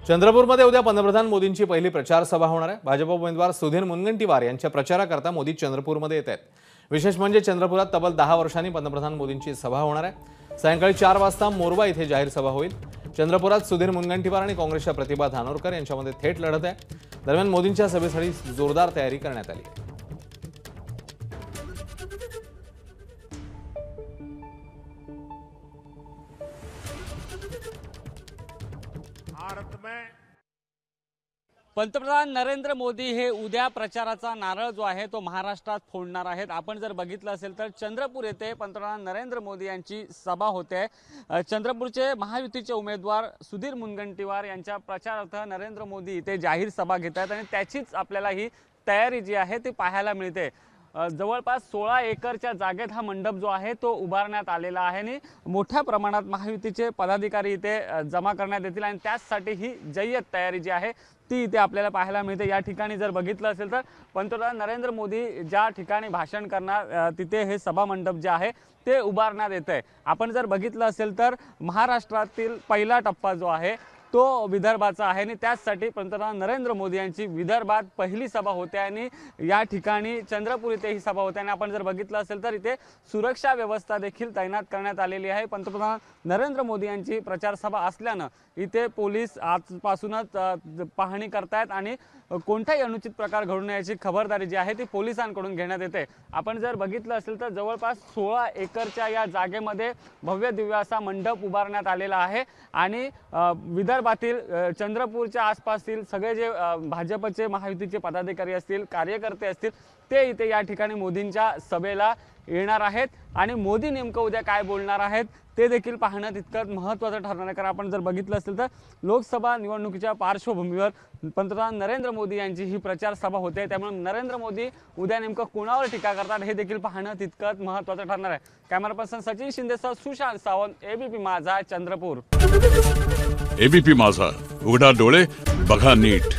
चंद्रपूरमध्ये उद्या पंतप्रधान मोदींची पहिली प्रचार सभा होणार आहे। भाजप उमेदवार सुधीर मुनगंटीवार यांच्या प्रचाराकरता मोदी चंद्रपूरमध्ये येत आहेत। विशेष म्हणजे चंद्रपुरात तब्बल 10 वर्षांनी पंतप्रधान मोदींची सभा होणार आहे। सायंकाळी 4 वाजता मोरबा इथे जाहीर सभा होईल। चंद्रपुरात सुधीर मुनगंटीवार आणि काँग्रेसच्या प्रतिभा धानोरकर यांच्यामध्ये थेट लढत आहे। दरम्यान मोदींच्या सभेसाठी जोरदार तयारी करण्यात आली आहे। पंतप्रधान नरेंद्र मोदी हे उद्या प्रचाराचा नारळ जो आहे तो महाराष्ट्रात फोडणार आहेत। आपण जर बघितलं असेल तर चंद्रपूर येथे पंतप्रधान नरेंद्र मोदी यांची सभा होते। चंद्रपूरचे महायुतीचे उमेदवार सुधीर मुनगंटीवार यांच्या प्रचारार्थ नरेंद्र मोदी इथे जाहीर सभा घेत आहेत आणि त्याचीच आपल्याला ही तयारी जी आहे ती पाहायला मिळते। जवळपास 16 एकरच्या जागेत हा मंडप जो आहे तो उभारण्यात आलेला आहे आणि मोठ्या प्रमाणात महायुतीचे पदाधिकारी इथे जमा करण्यात येतील आणि त्यासाठी ही जय्यत तयारी जी आहे ती इथे आपल्याला पाहायला मिळते। या ठिकाणी जर बघितलं असेल तर पंतप्रधान नरेंद्र मोदी ज्या ठिकाणी भाषण करणार तिथे हे सभा मंडप जे आहे ते उभारण्यात येते। आपण जर बघितलं असेल तर महाराष्ट्रातील पहिला टप्पा जो आहे तो विदर्भाचा आहे आणि त्यासाठी पंतप्रधान नरेंद्र मोदी यांची विदर्भात पहिली सभा होते आणि या ठिकाणी चंद्रपूर इथे ही सभा होते आणि आपण जर बघितलं असेल तर इथे सुरक्षा व्यवस्था देखील तैनात करण्यात आलेली आहे। पंतप्रधान नरेंद्र मोदी यांची प्रचार सभा असल्यानं इथे पोलीस आजपासूनच पाहणी करतायत आणि कोणताही अनुचित प्रकार घडू नये याची खबरदारी जी आहे ती पोलिसांकडून घेण्यात येते। आपण जर बघितलं असेल तर जवळपास 16 एकरच्या या जागेमध्ये भव्य दिव्य असा मंडप उभारण्यात आलेला आहे आणि विदर्भातील चंद्रपूरच्या आसपासतील सगळे जे भाजपचे महायुतीचे पदाधिकारी असतील कार्यकर्ते असतील ते इथे या ठिकाणी मोदींच्या सभेला येणार आहेत आणि मोदी नेमकं उद्या काय बोलणार आहेत ते देखील पाहणं तितकंच महत्त्वाचं ठरणार आहे। कारण आपण जर बघितलं असेल तर लोकसभा निवडणुकीच्या पार्श्वभूमीवर पंतप्रधान नरेंद्र मोदी यांची ही प्रचार सभा होते, त्यामुळे नरेंद्र मोदी उद्या नेमकं कोणावर टीका करतात हे देखील पाहणं तितकंच महत्त्वाचं ठरणार आहे। कॅमेरा पर्सन सचिन शिंदेसह सुशांत सावंत, एबीपी माझा, चंद्रपूर। एबीपी माझा, उघडा डोळे बघा नीट।